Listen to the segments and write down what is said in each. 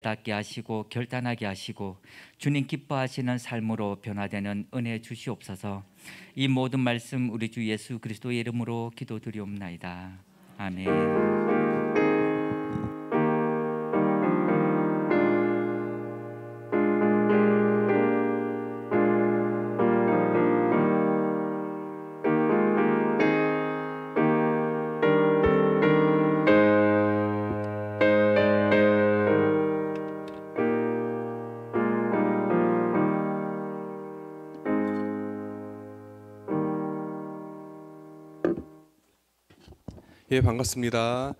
닿게 하시고 결단하게 하시고 주님 기뻐하시는 삶으로 변화되는 은혜 주시옵소서. 이 모든 말씀 우리 주 예수 그리스도의 이름으로 기도드리옵나이다. 아멘. 예, 반갑습니다.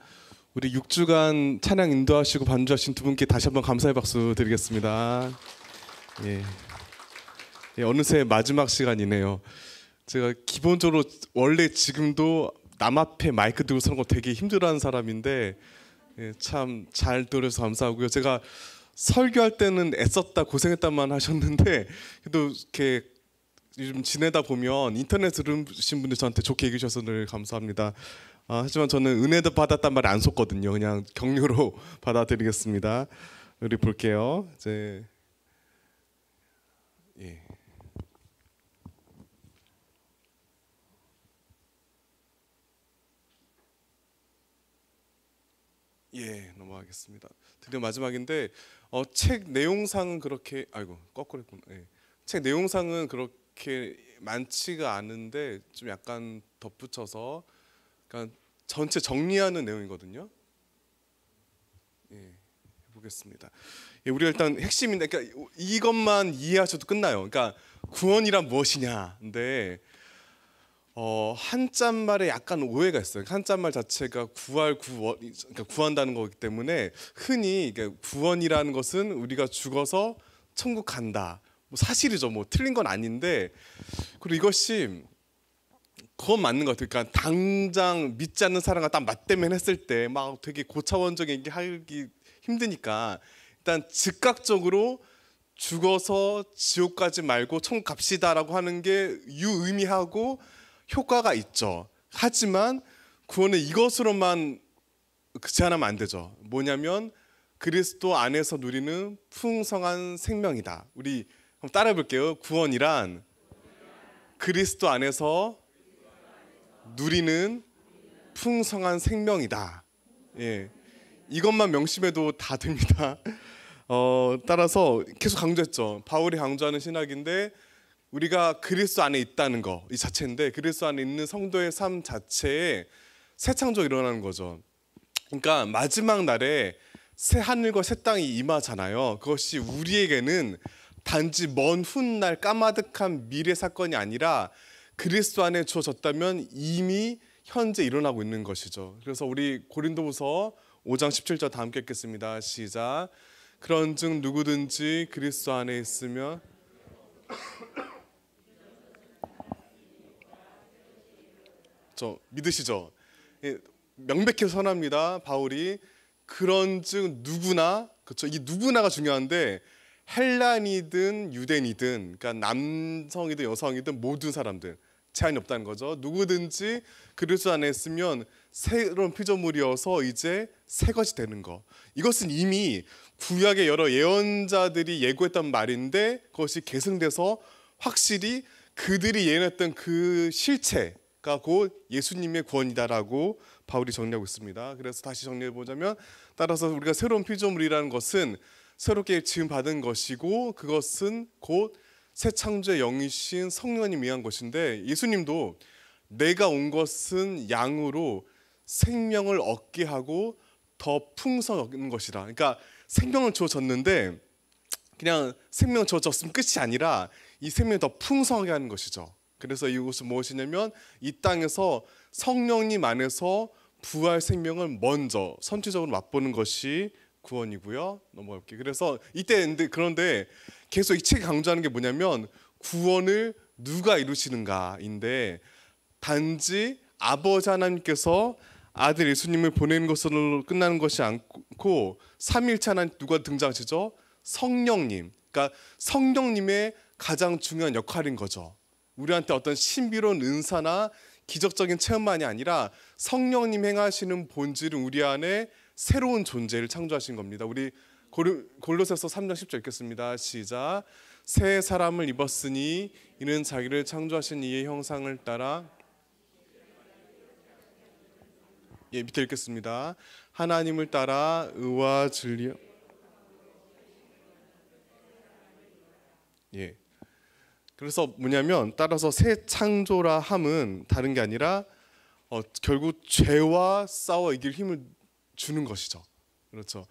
우리 6주간 찬양 인도하시고 반주하신 두 분께 다시 한번 감사의 박수 드리겠습니다. 어느새 마지막 시간이네요. 제가 기본적으로 원래 지금도 남 앞에 마이크 들고 서는 거 되게 힘들어하는 사람인데 참 잘 들어서 감사하고요. 제가 설교할 때는 애썼다 고생했다만 하셨는데 그래도 이렇게 요즘 지내다 보면 인터넷 들으신 분들 저한테 좋게 얘기해 주셔서 늘 감사합니다. 하지만 저는 은혜도 받았단 말에 안 속거든요. 그냥 격려로 받아들이겠습니다. 우리 볼게요. 이제 넘어가겠습니다. 드디어 마지막인데 책 내용상은 그렇게 거꾸로 했구나. 책 내용상은 그렇게 많지가 않은데 좀 약간 덧붙여서 그러니까 전체 정리하는 내용이거든요. 해보겠습니다. 우리가 일단 핵심인데, 그러니까 이것만 이해하셔도 끝나요. 그러니까 구원이란 무엇이냐인데 한자말에 약간 오해가 있어요. 한자말 자체가 그러니까 구한다는 거기 때문에 흔히 그러니까 구원이라는 것은 우리가 죽어서 천국 간다. 뭐 사실이죠. 뭐 틀린 건 아닌데 그리고 이것이 그건 맞는 것 같아요. 그러니까 당장 믿지 않는 사람과 딱 맞대면 했을 때 막 되게 고차원적인 얘기 하기 힘드니까 일단 즉각적으로 죽어서 지옥 가지 말고 천국 갑시다라고 하는 게 유의미하고 효과가 있죠. 하지만 구원은 이것으로만 제한하면 안 되죠. 뭐냐면 그리스도 안에서 누리는 풍성한 생명이다. 우리 한번 따라해 볼게요. 구원이란 그리스도 안에서 누리는 풍성한 생명이다. 이것만 명심해도 다 됩니다. 따라서 계속 강조했죠. 바울이 강조하는 신학인데 우리가 그리스도 안에 있다는 거 이 자체인데 그리스도 안에 있는 성도의 삶 자체에 새 창조가 일어나는 거죠. 그러니까 마지막 날에 새 하늘과 새 땅이 임하잖아요. 그것이 우리에게는 단지 먼 훗날 까마득한 미래 사건이 아니라 그리스도 안에 주어졌다면 이미 현재 일어나고 있는 것이죠. 그래서 우리 고린도후서 5장 17절 다 함께 읽겠습니다. 시작. 그런즉 누구든지 그리스도 안에 있으면 믿으시죠? 명백히 선합니다. 바울이 그런즉 누구나, 그렇죠? 이 누구나가 중요한데 헬란이든 유대인이든, 그러니까 남성이든 여성이든 모든 사람들 제한이 없다는 거죠. 누구든지 그리스도 안에 있으면 새로운 피조물이어서 이제 새 것이 되는 거. 이것은 이미 구약의 여러 예언자들이 예고했던 말인데 그것이 계승돼서 확실히 그들이 예언했던 그 실체가 곧 예수님의 구원이다라고 바울이 정리하고 있습니다. 그래서 다시 정리해 보자면, 따라서 우리가 새로운 피조물이라는 것은 새롭게 지음받은 것이고 그것은 곧 새 창조의 영이신 성령님이 위한 것인데, 예수님도 내가 온 것은 양으로 생명을 얻게 하고 더 풍성히 얻는 것이다. 그러니까 생명을 주어졌는데 그냥 생명을 주어졌으면 끝이 아니라 이 생명을 더 풍성하게 하는 것이죠. 그래서 이것은 무엇이냐면 이 땅에서 성령님 안에서 부활 생명을 먼저 선취적으로 맛보는 것이 구원이고요. 넘어갈게요. 그래서 이때 그런데 계속 이 책이 강조하는 게 뭐냐면 구원을 누가 이루시는가인데, 단지 아버지 하나님께서 아들 예수님을 보내는 것으로 끝나는 것이 않고 삼위일체 하나님 누가 등장하시죠? 성령님. 그러니까 성령님의 가장 중요한 역할인 거죠. 우리한테 어떤 신비로운 은사나 기적적인 체험만이 아니라 성령님 행하시는 본질은 우리 안에 새로운 존재를 창조하신 겁니다. 우리 골로새서 3장 10절 읽겠습니다. 시작. 새 사람을 입었으니 이는 자기를 창조하신 이의 형상을 따라 밑에 읽겠습니다. 하나님을 따라 의와 진리. 그래서 뭐냐면 따라서 새 창조라 함은 다른 게 아니라 결국 죄와 싸워 이길 힘을 주는 것이죠. 그렇죠.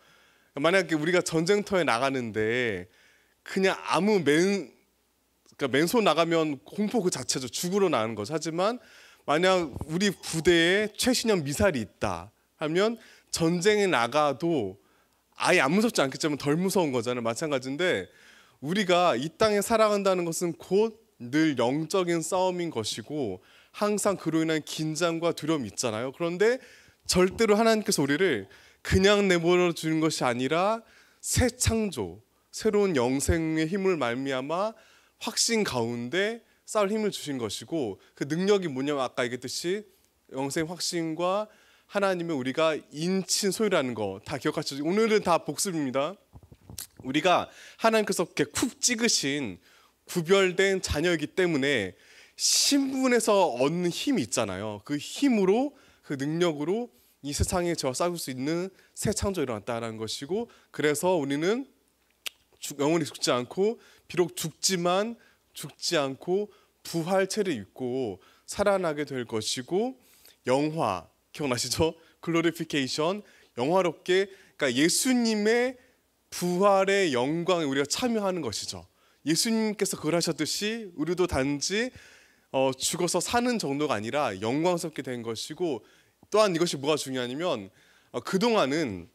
만약에 우리가 전쟁터에 나가는데 그냥 아무 그러니까 맨손 나가면 공포 그 자체죠. 죽으러 나가는 거죠. 하지만 만약 우리 부대에 최신형 미사일이 있다 하면 전쟁에 나가도 아예 안 무섭지 않겠지만 덜 무서운 거잖아요. 마찬가지인데 우리가 이 땅에 살아간다는 것은 곧 늘 영적인 싸움인 것이고 항상 그로 인한 긴장과 두려움이 있잖아요. 그런데 절대로 하나님께서 우리를 그냥 내버려 주는 것이 아니라 새 창조, 새로운 영생의 힘을 말미암아 확신 가운데 싸울 힘을 주신 것이고 그 능력이 뭐냐면 아까 얘기했듯이 영생 확신과 하나님의 우리가 인친 소유라는 거 다 기억하시죠? 오늘은 다 복습입니다. 우리가 하나님께서 이렇게 쿡 찍으신 구별된 자녀이기 때문에 신분에서 얻는 힘이 있잖아요. 그 힘으로 그 능력으로 이 세상에 저와 싸울 수 있는 새 창조가 일어났다는 것이고 그래서 우리는 영원히 죽지 않고 비록 죽지만 죽지 않고 부활체를 입고 살아나게 될 것이고 영화 기억나시죠? 글로리피케이션 영화롭게 그러니까 예수님의 부활의 영광에 우리가 참여하는 것이죠. 예수님께서 그걸 하셨듯이 우리도 단지 죽어서 사는 정도가 아니라 영광스럽게 된 것이고 또한 이것이 뭐가 중요하냐면 그동안은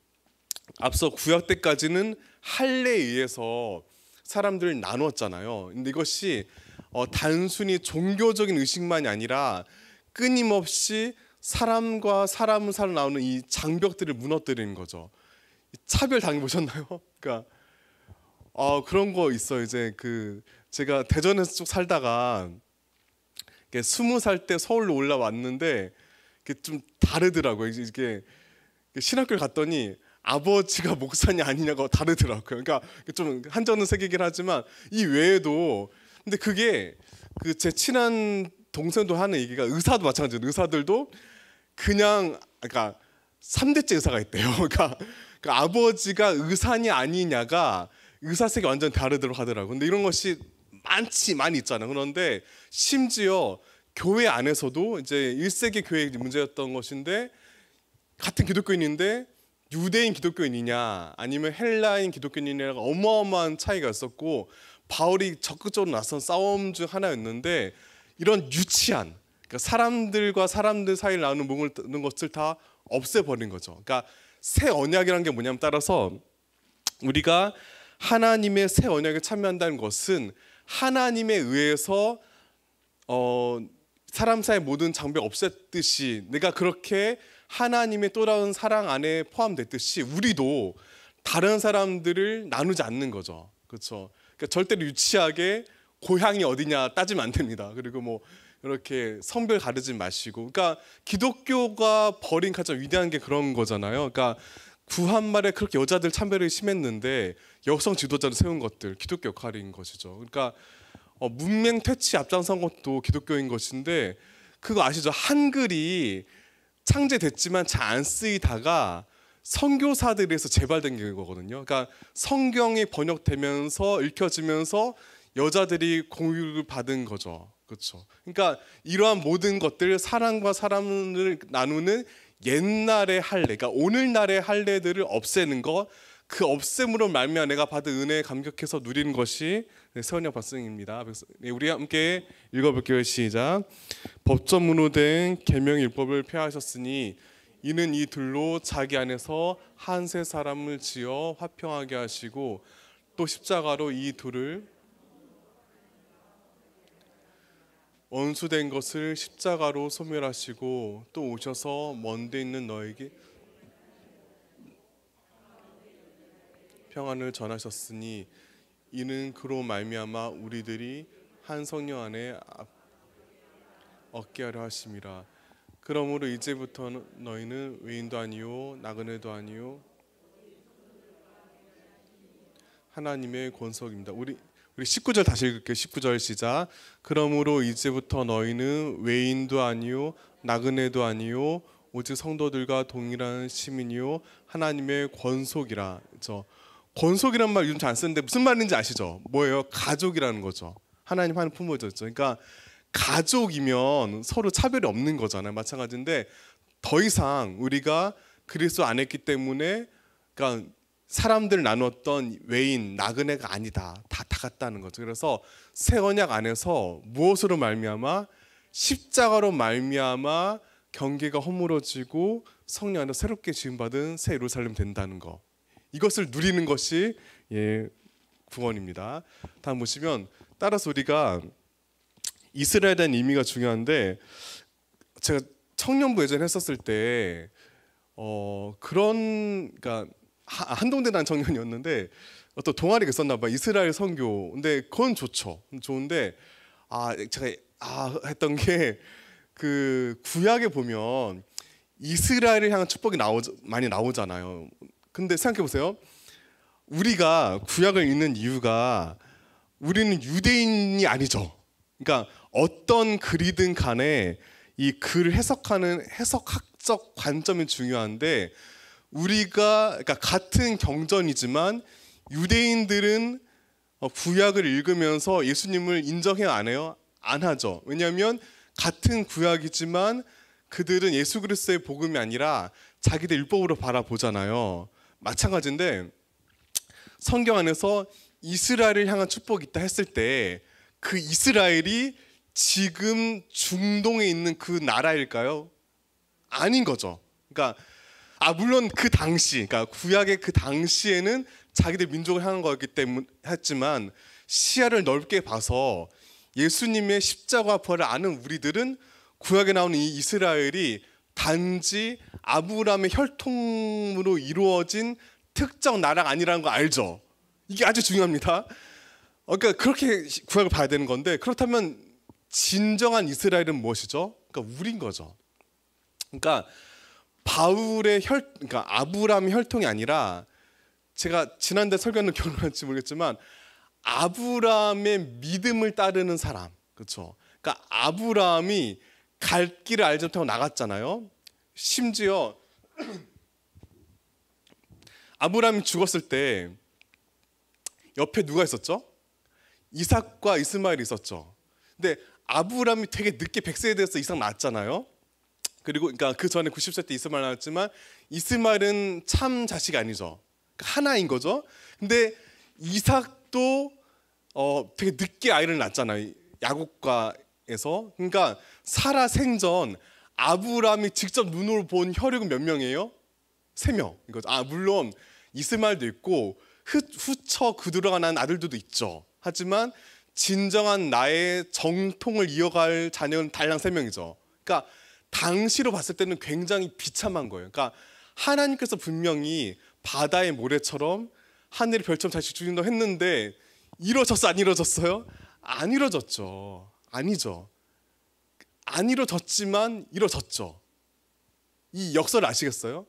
앞서 구약 때까지는 할례에 의해서 사람들을 나누었잖아요. 근데 이것이 단순히 종교적인 의식만이 아니라 끊임없이 사람과 사람을 살아 나오는 이 장벽들을 무너뜨리는 거죠. 차별 당해보셨나요? 그러니까 그런 거 있어요. 이제 제가 대전에서 쭉 살다가 20살 때 서울로 올라왔는데 좀 다르더라고요. 이게 신학교를 갔더니 아버지가 목사냐 아니냐가 다르더라고요. 그러니까 좀 한전은 세계긴 하지만 이 외에도 근데 그게 제 친한 동생도 하는 얘기가 의사도 마찬가지예요. 의사들도 그냥 그러니까 3대째 의사가 있대요. 그러니까 아버지가 의사냐 아니냐가 의사색이 완전 다르더라고 하더라고요. 근데 이런 것이 많이 있잖아요. 그런데 심지어 교회 안에서도 이제 1세기 교회의 문제였던 것인데 같은 기독교인인데 유대인 기독교인이냐 아니면 헬라인 기독교인이냐가 어마어마한 차이가 있었고 바울이 적극적으로 나선 싸움 중 하나였는데 이런 유치한 그러니까 사람들과 사람들 사이를 나누는 몸을 뜨는 것을 다 없애버린 거죠. 그러니까 새 언약이라는 게 뭐냐면 따라서 우리가 하나님의 새 언약에 참여한다는 것은 하나님에 의해서 사람 사이의 모든 장벽 없앴듯이 내가 그렇게 하나님의 또 다른 사랑 안에 포함됐듯이 우리도 다른 사람들을 나누지 않는 거죠. 그렇죠? 그러니까 절대로 유치하게 고향이 어디냐 따지면 안 됩니다. 그리고 뭐 이렇게 성별 가르지 마시고 그러니까 기독교가 벌인 가장 위대한 게 그런 거잖아요. 그러니까 구한말에 그렇게 여자들 참배를 심했는데 여성 지도자를 세운 것들 기독교 역할인 것이죠. 그러니까 문맹 퇴치 앞장선 것도 기독교인 것인데 그거 아시죠? 한글이 창제됐지만 잘 안 쓰이다가 선교사들에서 재발된 게 거거든요. 그러니까 성경이 번역되면서 읽혀지면서 여자들이 공유를 받은 거죠. 그렇죠. 그러니까 이러한 모든 것들 사람과 사람을 나누는 옛날의 할례, 그러니까 오늘날의 할례들을 없애는 것, 그 없앰으로 말미암아 내가 받은 은혜에 감격해서 누리는 것이 새 언약 발성입니다. 우리 함께 읽어볼게요. 시작. 법전문으로 된 계명의 율법을 폐하하셨으니 이는 이 둘로 자기 안에서 한 세 사람을 지어 화평하게 하시고 또 십자가로 이 둘을 원수된 것을 십자가로 소멸하시고 또 오셔서 먼데 있는 너에게 평안을 전하셨으니 이는 그로 말미암아 우리들이 한 성령 안에 얻게 하려 하심이라. 그러므로 이제부터 너희는 외인도 아니요 나그네도 아니요 하나님의 권속입니다. 우리 19절 다시 읽을게요. 19절 시작. 그러므로 이제부터 너희는 외인도 아니요 나그네도 아니요 오직 성도들과 동일한 시민이요 하나님의 권속이라. 그렇죠? 권속이란 말 요즘 잘 안 쓰는데 무슨 말인지 아시죠? 뭐예요? 가족이라는 거죠. 하나님 하는 품어졌죠. 그러니까 가족이면 서로 차별이 없는 거잖아요. 마찬가지인데 더 이상 우리가 그리스도 안에 있기 때문에 그러니까 사람들 나눴던 외인 나그네가 아니다. 다 같다는 거죠. 그래서 새 언약 안에서 무엇으로 말미암아 십자가로 말미암아 경계가 허물어지고 성령 안에서 새롭게 지음받은 새 예루살렘 된다는 거. 이것을 누리는 것이 구원입니다. 다음 보시면 따라서 우리가 이스라엘에 대한 의미가 중요한데 제가 청년부 예전에 했었을 때 그러니까 한동대라는 청년이었는데 어떤 동아리가 있었나 봐. 이스라엘 선교. 근데 그건 좋은데 제가 했던 게 그 구약에 보면 이스라엘을 향한 축복이 많이 나오잖아요. 근데 생각해 보세요. 우리가 구약을 읽는 이유가 우리는 유대인이 아니죠. 그러니까 어떤 글이든 간에 이 글을 해석하는 해석학적 관점이 중요한데 우리가 그러니까 같은 경전이지만 유대인들은 구약을 읽으면서 예수님을 인정해요, 안 해요? 안 하죠. 왜냐하면 같은 구약이지만 그들은 예수 그리스도의 복음이 아니라 자기들 율법으로 바라보잖아요. 마찬가지인데 성경 안에서 이스라엘을 향한 축복이 있다 했을 때 그 이스라엘이 지금 중동에 있는 그 나라일까요? 아닌 거죠. 그러니까 물론 그 당시, 그러니까 구약의 그 당시에는 자기들 민족을 향한 거였기 때문에 했지만 시야를 넓게 봐서 예수님의 십자가 부활을 아는 우리들은 구약에 나오는 이 이스라엘이 단지 아브라함의 혈통으로 이루어진 특정 나라가 아니라는 거 알죠? 이게 아주 중요합니다. 그러니까 그렇게 구약을 봐야 되는 건데 그렇다면 진정한 이스라엘은 무엇이죠? 그러니까 우린 거죠. 그러니까 그러니까 아브라함의 혈통이 아니라 제가 지난달 설교는 기억날지 모르겠지만 아브라함의 믿음을 따르는 사람, 그렇죠? 그러니까 아브라함이 갈 길을 알지 못하고 나갔잖아요. 심지어 아브라함이 죽었을 때 옆에 누가 있었죠? 이삭과 이스마엘이 있었죠. 근데 아브라함이 되게 늦게 100세에 대해서 이삭 낳았잖아요. 그리고 그러니까 그 전에 90세 때 이스마엘 낳았지만 이스마엘은 참 자식이 아니죠. 그러니까 하나인 거죠. 근데 이삭도 되게 늦게 아이를 낳았잖아요. 야곱과에서. 그러니까 사라 생전 아브라함이 직접 눈으로 본 혈육은 몇 명이에요? 3명. 이거죠. 물론 이스마엘도 있고 후처 그들어가 난 아들들도 있죠. 하지만 진정한 나의 정통을 이어갈 자녀는 달랑 3명이죠. 그러니까 당시로 봤을 때는 굉장히 비참한 거예요. 그러니까 하나님께서 분명히 바다의 모래처럼 하늘의 별처럼 자식 주신다고 했는데 이루어졌어, 안 이루어졌어요? 안 이루어졌죠. 아니죠. 안 이루어졌지만 이루어졌죠. 이 역사를 아시겠어요?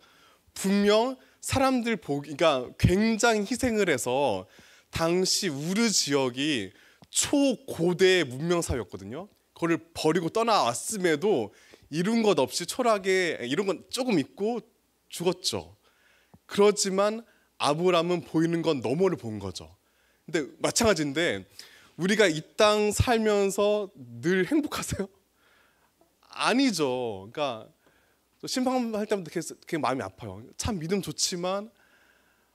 분명 사람들 그러니까 굉장히 희생을 해서 당시 우르 지역이 초고대 문명 사회였거든요. 그걸 버리고 떠나왔음에도 이룬 것 없이 초라하게 이룬 건 조금 있고 죽었죠. 그렇지만 아브라함은 보이는 건 너머를 본 거죠. 근데 마찬가지인데 우리가 이 땅 살면서 늘 행복하세요? 아니죠. 그러니까 심판할 때마다 그게 마음이 아파요. 참 믿음 좋지만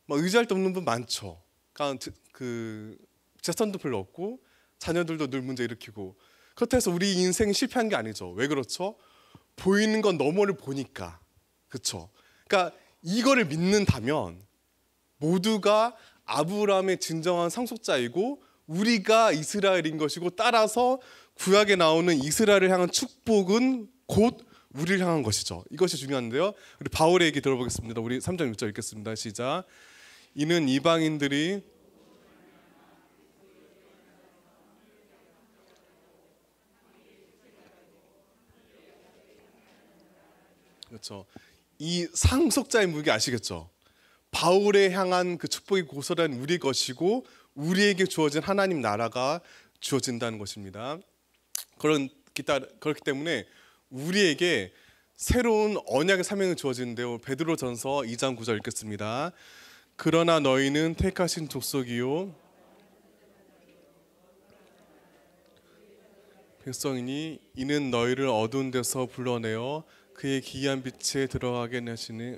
의지할 데 없는 분 많죠. 그러니까 그 재산도 별로 없고 자녀들도 늘 문제 일으키고 그렇다 해서 우리 인생이 실패한 게 아니죠. 왜 그렇죠? 보이는 건 너머를 보니까. 그렇죠? 그러니까 이거를 믿는다면 모두가 아브라함의 진정한 상속자이고 우리가 이스라엘인 것이고 따라서 구약에 나오는 이스라엘을 향한 축복은 곧 우리를 향한 것이죠. 이것이 중요한데요. 우리 바울의 얘기 들어보겠습니다. 우리 3장 6절 읽겠습니다. 시작. 이는 이방인들이 그렇죠. 이 상속자의 무게 아시겠죠? 바울에 향한 그 축복이 고스란히 우리 것이고 우리에게 주어진 하나님 나라가 주어진다는 것입니다. 그렇기 때문에 우리에게 새로운 언약의 사명이 주어지는데요. 베드로전서 2장 9절 읽겠습니다. 그러나 너희는 택하신 족속이요 백성이니 이는 너희를 어두운 데서 불러내어 그의 기이한 빛에 들어가게 하시니.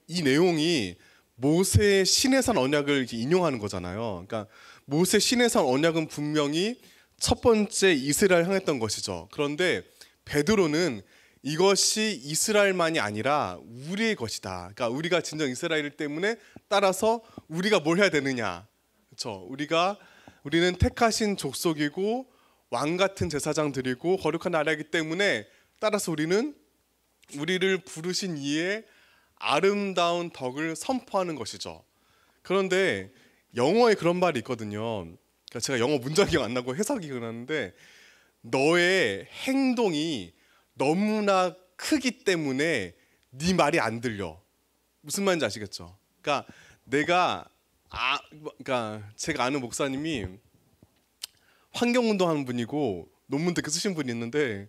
이 내용이 모세의 시내산 언약을 인용하는 거잖아요. 그러니까 모세 시내산 언약은 분명히 첫 번째 이스라엘 향했던 것이죠. 그런데 베드로는 이것이 이스라엘만이 아니라 우리의 것이다. 그러니까 우리가 진정 이스라엘 때문에 따라서 우리가 뭘 해야 되느냐? 그렇죠? 우리는 택하신 족속이고 왕 같은 제사장들이고 거룩한 나라이기 때문에 따라서 우리를 부르신 이의 아름다운 덕을 선포하는 것이죠. 그런데 영어에 그런 말이 있거든요. 그러니까 제가 영어 문장이 안 나고 해석이 나는데 너의 행동이 너무나 크기 때문에 네 말이 안 들려. 무슨 말인지 아시겠죠? 그러니까 제가 아는 목사님이 환경운동하는 분이고 논문도 이렇게 쓰신 분이 있는데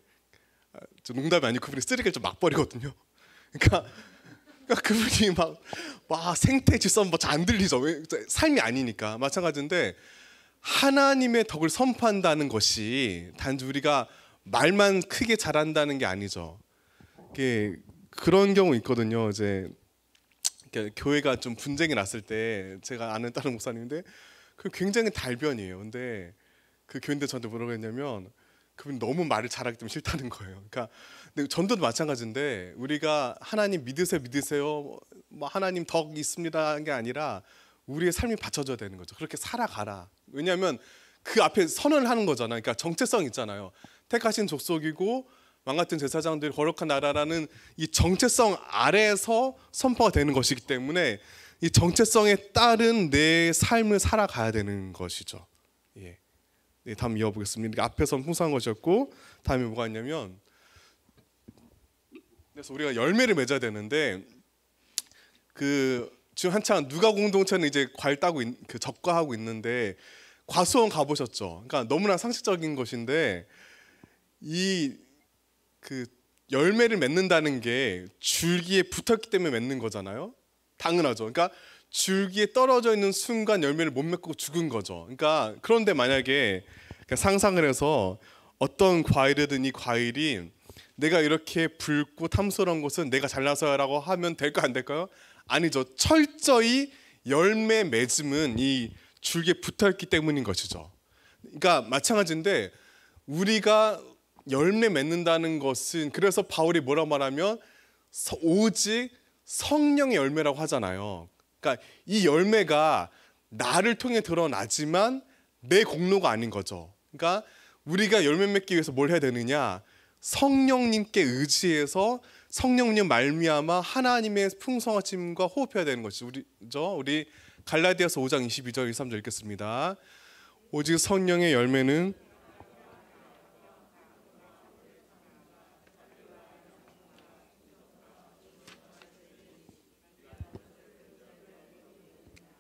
농담이 아니고 그분이 쓰레기를 좀 막 버리거든요. 그러니까 그분이 막 생태 질서 잘 안 들리죠. 삶이 아니니까. 마찬가지인데 하나님의 덕을 선포한다는 것이 단지 우리가 말만 크게 잘한다는 게 아니죠. 그런 경우 있거든요. 이제 교회가 좀 분쟁이 났을 때 제가 아는 다른 목사님인데 그 굉장히 달변이에요. 근데 그 교인들 저한테 뭐라고 했냐면 그분이 너무 말을 잘하기 때문에 싫다는 거예요. 근데 전도도 마찬가지인데 우리가 하나님 믿으세요 뭐 하나님 덕 있습니다 한 게 아니라 우리의 삶이 받쳐져야 되는 거죠. 그렇게 살아가라. 왜냐하면 그 앞에 선언을 하는 거잖아요. 그러니까 정체성 있잖아요. 택하신 족속이고 왕 같은 제사장들이 거룩한 나라라는 이 정체성 아래에서 선포가 되는 것이기 때문에 이 정체성에 따른 내 삶을 살아가야 되는 것이죠. 네, 다음 이어보겠습니다. 앞에서는 풍성한 것이었고 다음에 뭐가 있냐면 그래서 우리가 열매를 맺어야 되는데 지금 한창 누가 공동체는 이제 과일 따고 적과하고 있는데 과수원 가보셨죠? 그러니까 너무나 상식적인 것인데 열매를 맺는다는 게 줄기에 붙었기 때문에 맺는 거잖아요. 당연하죠. 그러니까 줄기에 떨어져 있는 순간 열매를 못 맺고 죽은 거죠. 그러니까 그런데 만약에 상상을 해서 어떤 과일이든 이 과일이 내가 이렇게 붉고 탐스러운 것은 내가 잘나서라고 하면 될까 안 될까요? 아니죠. 철저히 열매 맺음은 이 줄기에 붙어있기 때문인 것이죠. 그러니까 마찬가지인데 우리가 열매 맺는다는 것은 그래서 바울이 뭐라고 말하면 오직 성령의 열매라고 하잖아요. 그러니까 이 열매가 나를 통해 드러나지만 내 공로가 아닌 거죠. 그러니까 우리가 열매 맺기 위해서 뭘 해야 되느냐? 성령님께 의지해서 성령님 말미암아 하나님의 풍성하심과 호흡해야 되는 것이죠. 우리 갈라디아서 5장 22절 23절 읽겠습니다. 오직 성령의 열매는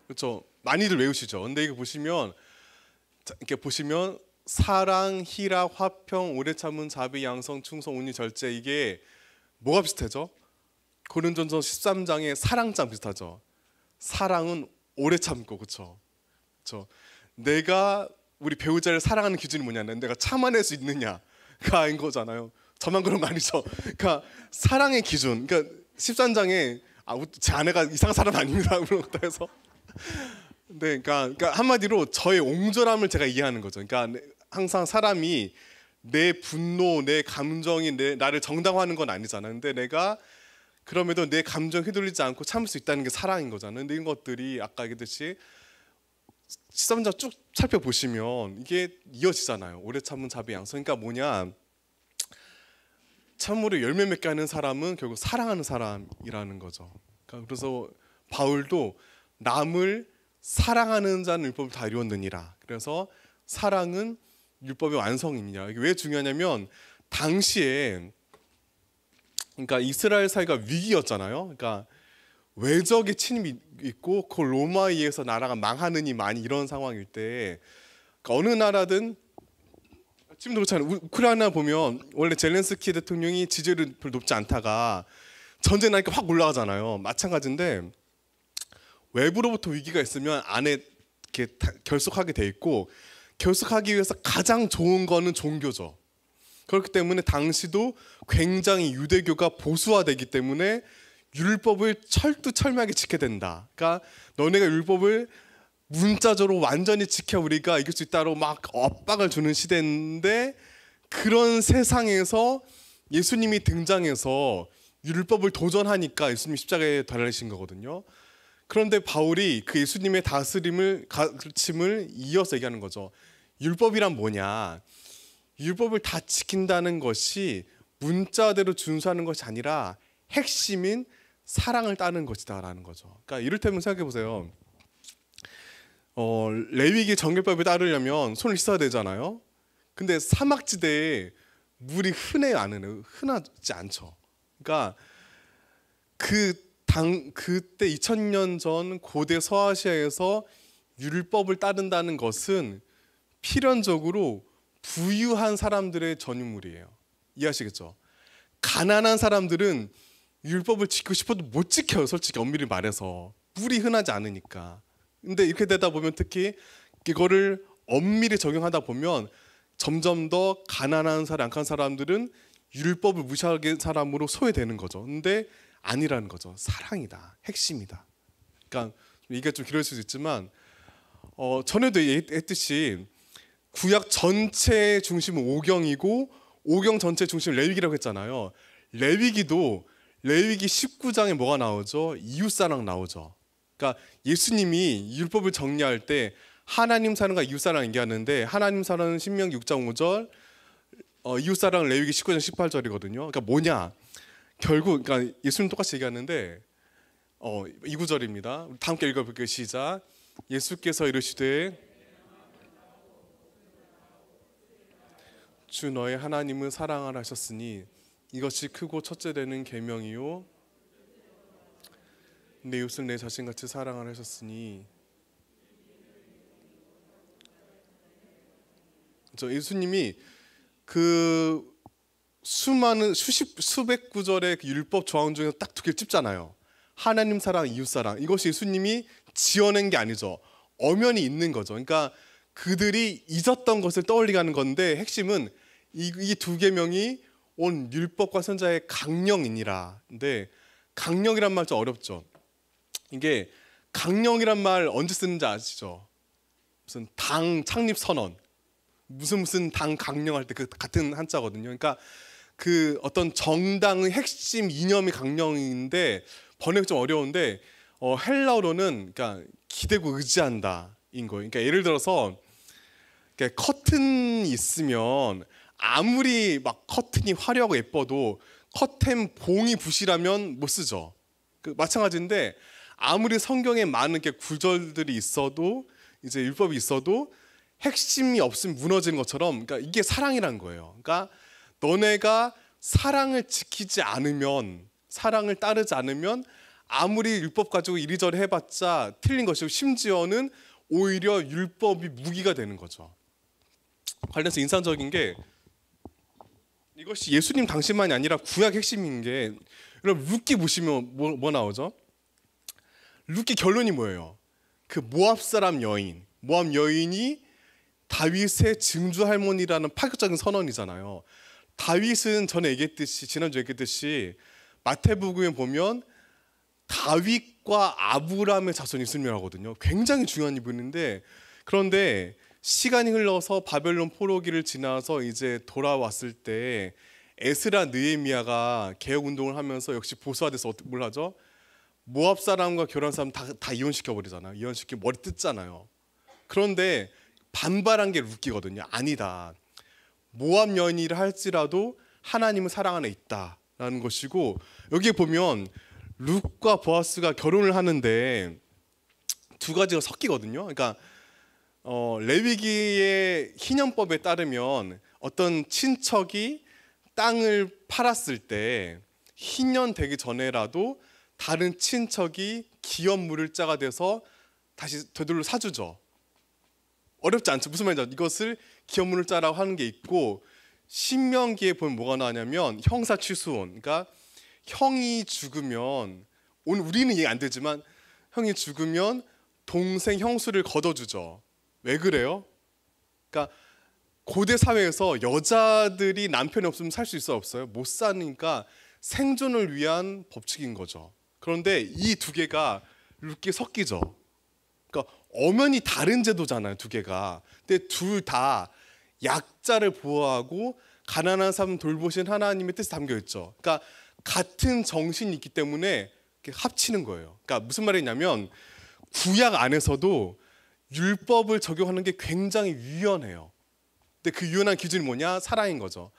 그렇죠. 많이들 외우시죠. 근데 이거 보시면 사랑, 희락, 화평, 오래 참은, 자비, 양성, 충성, 온유, 절제 이게 뭐가 비슷하죠? 고린도전서 13장의 사랑장 비슷하죠. 사랑은 오래 참고 그렇죠. 내가 우리 배우자를 사랑하는 기준이 뭐냐면 내가 참아낼 수 있느냐가 아닌 거잖아요. 저만 그런 거 아니죠. 그러니까 사랑의 기준. 그러니까 13장에 제 아내가 이상한 사람 아닙니다. 그런 것도 해서. 네, 그러니까 한마디로 저의 옹졸함을 제가 이해하는 거죠. 그러니까 항상 사람이 내 분노, 내 감정이 나를 정당화하는 건 아니잖아요. 근데 내가 그럼에도 내 감정 휘둘리지 않고 참을 수 있다는 게 사랑인 거잖아요. 근데 이런 것들이 아까 얘기했듯이 13장 쭉 살펴보시면 이게 이어지잖아요. 오래 참은 자비 양성. 그러니까 뭐냐? 참으로 열매 맺게 하는 사람은 결국 사랑하는 사람이라는 거죠. 그러니까 그래서 바울도 남을 사랑하는 자는 율법을 다 이루었느니라. 그래서 사랑은 율법의 완성이냐. 이게 왜 중요하냐면 당시에 그러니까 이스라엘 사회가 위기였잖아요. 그러니까 외적의 침입이 있고 그 로마에 의해서 나라가 망하느니 많이 이런 상황일 때, 그러니까 어느 나라든 지금도 그렇잖아요. 우크라이나 보면 원래 젤렌스키 대통령이 지지율이 별로 높지 않다가 전쟁 나니까 확 올라가잖아요. 마찬가지인데 외부로부터 위기가 있으면 안에 이렇게 결속하게 돼 있고, 결속하기 위해서 가장 좋은 거는 종교죠. 그렇기 때문에 당시도 굉장히 유대교가 보수화되기 때문에 율법을 철두철미하게 지켜야 된다. 그러니까 너네가 율법을 문자적으로 완전히 지켜 우리가 이길 수 있다고 막 압박을 주는 시대인데, 그런 세상에서 예수님이 등장해서 율법을 도전하니까 예수님이 십자가에 달리신 거거든요. 그런데 바울이 그 예수님의 가르침을 이어서 얘기하는 거죠. 율법이란 뭐냐? 율법을 다 지킨다는 것이 문자대로 준수하는 것이 아니라 핵심인 사랑을 따르는 것이다라는 거죠. 그러니까 이를테면 생각해 보세요. 레위기 정결법에 따르려면 손을 씻어야 되잖아요. 근데 사막지대에 물이 흔하지 않죠. 그러니까 그때 2000년 전 고대 서아시아에서 율법을 따른다는 것은 필연적으로 부유한 사람들의 전유물이에요. 이해하시겠죠? 가난한 사람들은 율법을 지키고 싶어도 못 지켜요. 솔직히 엄밀히 말해서 물이 흔하지 않으니까. 근데 이렇게 되다 보면 특히 이거를 엄밀히 적용하다 보면 점점 더 가난한 약한 사람들은 율법을 무시하게 사람으로 소외되는 거죠. 근데 아니라는 거죠. 사랑이다. 핵심이다. 그러니까 이게 좀 길어질 수 있지만 전에도 했듯이 구약 전체의 중심은 오경이고 오경 전체의 중심은 레위기라고 했잖아요. 레위기도 레위기 19장에 뭐가 나오죠? 이웃사랑 나오죠. 그러니까 예수님이 율법을 정리할 때 하나님 사랑과 이웃사랑 얘기하는데, 하나님 사랑은 신명기 6장 5절, 이웃사랑은 레위기 19장 18절이거든요. 그러니까 뭐냐? 결국 그러니까 예수님 똑같이 얘기하는데 이 구절입니다. 다 함께 읽어볼게요. 시작. 예수께서 이르시되 주 너의 하나님을 사랑하라 하셨으니 이것이 크고 첫째 되는 계명이요 내 이웃을 내 자신같이 사랑하라 하셨으니. 예수님이 그 수많은 수백 구절의 그 율법 조항 중에서 딱 두 개를 찝잖아요. 하나님 사랑, 이웃 사랑. 이것이 예수님이 지어낸 게 아니죠. 엄연히 있는 거죠. 그러니까 그들이 잊었던 것을 떠올리게 하는 건데, 핵심은 이 두 계명이 온 율법과 선자의 강령이니라. 근데 강령이란 말 좀 어렵죠. 이게 강령이란 말 언제 쓰는지 아시죠? 무슨 당 창립 선언, 무슨 당 강령할 때 그 같은 한자거든요. 그러니까 그 어떤 정당의 핵심 이념이 강령인데 번역이 좀 어려운데 헬라어로는 그러니까 기대고 의지한다인 거예요. 그러니까 예를 들어서 커튼이 있으면 아무리 막 커튼이 화려하고 예뻐도 커튼 봉이 부실하면 못 쓰죠. 마찬가지인데 아무리 성경에 많은 이렇게 구절들이 있어도, 이제 율법이 있어도 핵심이 없으면 무너지는 것처럼, 그러니까 이게 사랑이라는 거예요. 그러니까 너네가 사랑을 지키지 않으면, 사랑을 따르지 않으면 아무리 율법 가지고 이리저리 해봤자 틀린 것이고, 심지어는 오히려 율법이 무기가 되는 거죠. 관련해서 인상적인 게, 이것이 예수님 당시만이 아니라 구약 핵심인 게, 여러분 룻기 보시면 뭐 나오죠? 룻기 결론이 뭐예요? 그 모압 사람 여인, 모압 여인이 다윗의 증조 할머니라는 파격적인 선언이잖아요. 다윗은 전에 얘기했듯이, 지난주에 얘기했듯이 마태복음에 보면 다윗과 아브라함의 자손이 있음이라거든요. 굉장히 중요한 부분인데, 그런데 시간이 흘러서 바벨론 포로기를 지나서 이제 돌아왔을 때 에스라 느헤미야가 개혁 운동을 하면서 역시 보수화돼서 뭘 하죠? 모압 사람과 결혼한 사람 다 이혼시켜 버리잖아요. 이혼시키고 머리 뜯잖아요. 그런데 반발한 게 룻기거든요. 아니다. 모압 여인이라 할지라도 하나님을 사랑하는 에 있다라는 것이고, 여기에 보면 룻과 보아스가 결혼을 하는데 두 가지가 섞이거든요. 그러니까 레위기의 희년법에 따르면 어떤 친척이 땅을 팔았을 때 희년 되기 전에라도 다른 친척이 기업 물을자가 돼서 다시 되돌려 사주죠. 어렵지 않죠. 무슨 말인지 이것을 기업 물을자라고 하는 게 있고, 신명기에 보면 뭐가 나냐면 형사취수원. 그러니까 형이 죽으면, 오늘 우리는 이해 안 되지만 형이 죽으면 동생 형수를 걷어주죠. 왜 그래요? 그러니까 고대 사회에서 여자들이 남편이 없으면 살 수 있어요, 없어요? 못 사니까 생존을 위한 법칙인 거죠. 그런데 이 두 개가 이렇게 섞이죠. 그러니까 엄연히 다른 제도잖아요, 두 개가. 근데 둘 다 약자를 보호하고 가난한 사람 돌보신 하나님의 뜻이 담겨 있죠. 그러니까 같은 정신이 있기 때문에 이렇게 합치는 거예요. 그러니까 무슨 말이냐면 구약 안에서도 율법을 적용하는 게 굉장히 유연해요. 근데 그 유연한 기준이 뭐냐? 사랑인 거죠.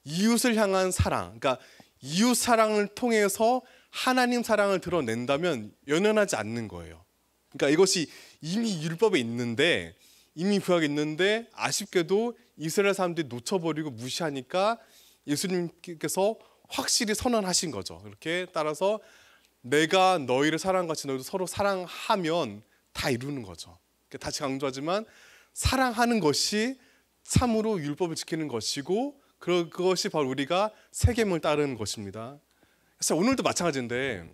이웃을 향한 사랑. 그러니까 이웃 사랑을 통해서 하나님 사랑을 드러낸다면 연연하지 않는 거예요. 그러니까 이것이 이미 율법에 있는데, 이미 구약에 있는데 아쉽게도 이스라엘 사람들이 놓쳐버리고 무시하니까 예수님께서 확실히 선언하신 거죠. 이렇게 따라서 내가 너희를 사랑같이 너희도 서로 사랑하면 다 이루는 거죠. 다시 강조하지만 사랑하는 것이 참으로 율법을 지키는 것이고, 그것이 바로 우리가 세 계명을 따르는 것입니다. 그래서 오늘도 마찬가지인데,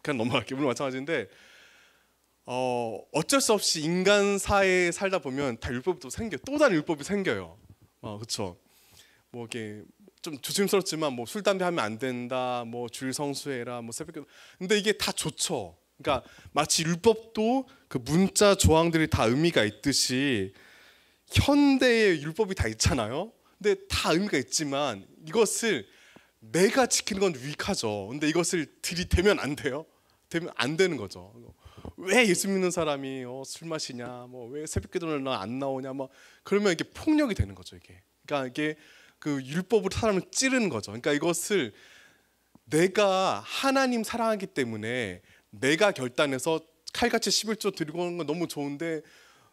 그냥 넘어갈게요. 오늘 마찬가지인데, 어쩔 수 없이 인간 사회에 살다 보면 다 율법이 또 생겨, 또 다른 율법이 생겨요. 그렇죠. 뭐 이게 좀 조심스럽지만 뭐 술 담배 하면 안 된다, 뭐 주일 성수해라, 뭐 새벽기도. 근데 이게 다 좋죠. 그러니까 마치 율법도 그 문자 조항들이 다 의미가 있듯이 현대의 율법이 다 있잖아요. 근데 다 의미가 있지만 이것을 내가 지키는 건 유익하죠. 근데 이것을 들이대면 안 돼요. 되면 안 되는 거죠. 왜 예수 믿는 사람이 술 마시냐, 뭐 왜 새벽기도는 안 나오냐, 뭐 그러면 이게 폭력이 되는 거죠. 이게. 그러니까 이게 그 율법으로 사람을 찌르는 거죠. 그러니까 이것을 내가 하나님 사랑하기 때문에 내가 결단해서 칼같이 11조 드리고 오는 건 너무 좋은데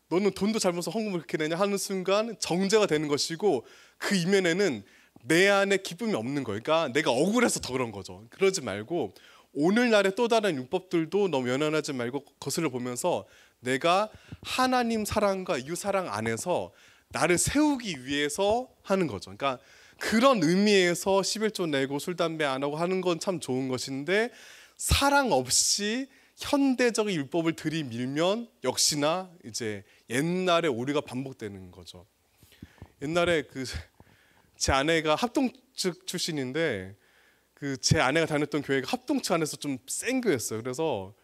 너는 돈도 잘 벌어서 헌금을 그렇게 내냐 하는 순간 정죄가 되는 것이고, 그 이면에는 내 안에 기쁨이 없는 거예요. 그러니까 내가 억울해서 더 그런 거죠. 그러지 말고 오늘날의 또 다른 율법들도 너무 연연하지 말고 거슬러 보면서 내가 하나님 사랑과 이웃 사랑 안에서 나를 세우기 위해서 하는 거죠. 그러니까 그런 의미에서 11조 내고 술 담배 안 하고 하는 건 참 좋은 것인데, 사랑 없이 현대적인 율법을 들이밀면 역시나 이제 옛날의 오류가 반복되는 거죠. 옛날에 제 아내가 합동측 출신인데, 제 아내가 다녔던 교회가 합동측 안에서 좀 센 교회였어요. 그래서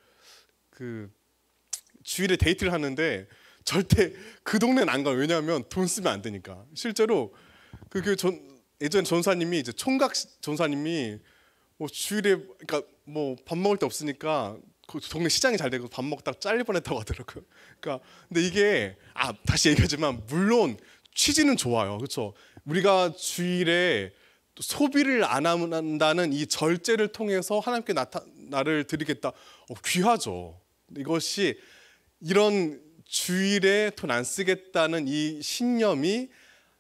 주일에 데이트를 하는데 절대 그 동네는 안 가요. 왜냐하면 돈 쓰면 안 되니까. 실제로 예전 전사님이 이제 총각 전사님이 뭐 주일에, 그러니까 뭐 밥 먹을 데 없으니까 그 동네 시장이 잘 되고 밥 먹다가 잘릴 뻔했다고 하더라고요. 그러니까 근데 이게 다시 얘기하지만 물론 취지는 좋아요. 그렇죠? 우리가 주일에 소비를 안 한다는 이 절제를 통해서 하나님께 나를 드리겠다. 귀하죠. 이것이 이런 주일에 돈 안 쓰겠다는 이 신념이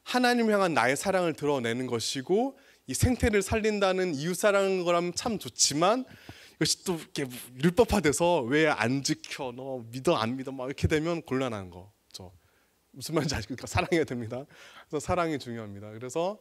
하나님 향한 나의 사랑을 드러내는 것이고, 이 생태를 살린다는 이웃 사랑인 거라면 참 좋지만, 이것이 또 이렇게 율법화돼서 왜 안 지켜, 너 믿어 안 믿어 막 이렇게 되면 곤란한 거죠. 무슨 말인지 아시죠? 그러니까 사랑해야 됩니다. 그래서 사랑이 중요합니다. 그래서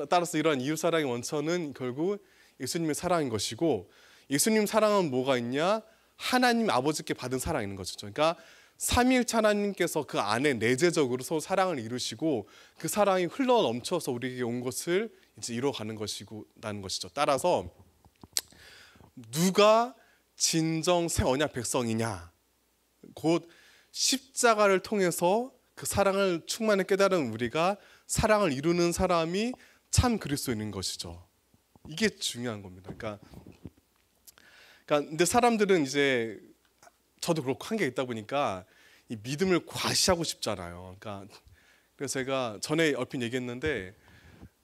따라서 이러한 이웃 사랑의 원천은 결국 예수님의 사랑인 것이고, 예수님 사랑은 뭐가 있냐? 하나님 아버지께 받은 사랑이 있는 거죠. 그러니까 삼위일체 하나님께서 그 안에 내재적으로 서로 사랑을 이루시고, 그 사랑이 흘러 넘쳐서 우리에게 온 것을 이제 이루어가는 것이라는 것이죠. 따라서 누가 진정 새 언약 백성이냐? 곧 십자가를 통해서 그 사랑을 충만히 깨달은 우리가 사랑을 이루는 사람이 참 그리스도인인 것이죠. 이게 중요한 겁니다. 그러니까 근데 사람들은 이제 저도 그렇고 한계가 있다 보니까 이 믿음을 과시하고 싶잖아요. 그래서 제가 전에 얼핏 얘기했는데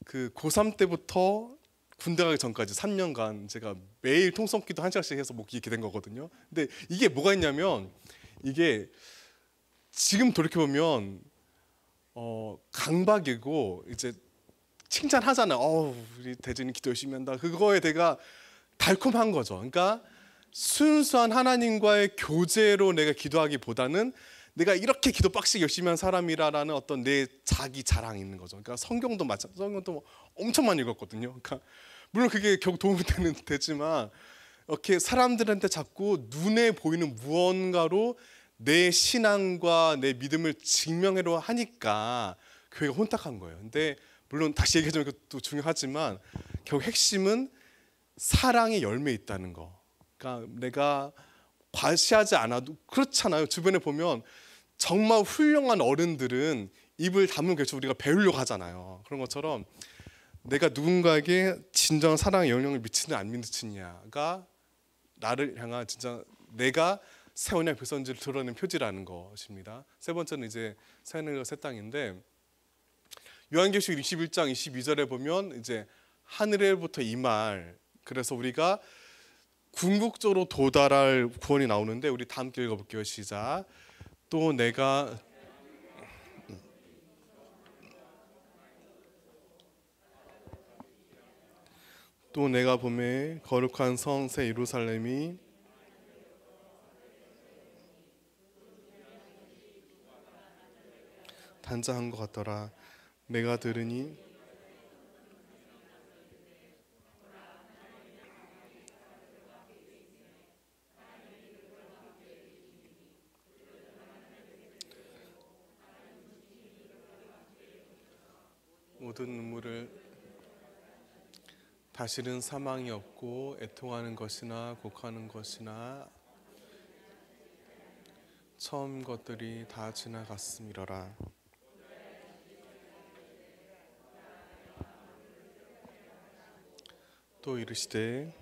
고3 때부터 군대 가기 전까지 3년간 제가 매일 통성기도 1시간씩 해서 이렇게 된 거거든요. 근데 이게 뭐가 있냐면, 이게 지금 돌이켜 보면 강박이고 이제 칭찬하잖아요. 우리 대진이 기도 열심히 한다. 그거에 내가 달콤한 거죠. 그러니까 순수한 하나님과의 교제로 내가 기도하기보다는 내가 이렇게 기도 빡시게 열심히 한 사람이라는 어떤 내 자기 자랑이 있는 거죠. 그러니까 성경도 성경도 뭐 엄청 많이 읽었거든요. 그러니까 물론 그게 결국 도움이 되지만 이렇게 사람들한테 자꾸 눈에 보이는 무언가로 내 신앙과 내 믿음을 증명하려 하니까 교회가 혼탁한 거예요. 근데 물론 다시 얘기하자면 그것도 중요하지만 결국 핵심은 사랑의 열매에 있다는 거. 그러니까 내가 과시하지 않아도 그렇잖아요. 주변에 보면 정말 훌륭한 어른들은 입을 다물고 계속 우리가 배우려고 하잖아요. 그런 것처럼 내가 누군가에게 진정한 사랑의 영향을 미치느냐 안 미치느냐가 나를 향한 진짜 내가 새 언약 백성인지를 드러내는 표지라는 것입니다. 세 번째는 이제 새 하늘과 새 땅인데 요한계시록 21장 22절에 보면 이제 하늘에부터 임할, 그래서 우리가 궁극적으로 도달할 구원이 나오는데 우리 다 함께 읽어볼게요. 시작. 또 내가 봄에 거룩한 성 새 예루살렘이 단장한 것 같더라. 내가 들으니 모든 눈물을 다시는 사망이 없고 애통하는 것이나 곡하는 것이나 처음 것들이 다 지나갔음이러라. 또 이르시되,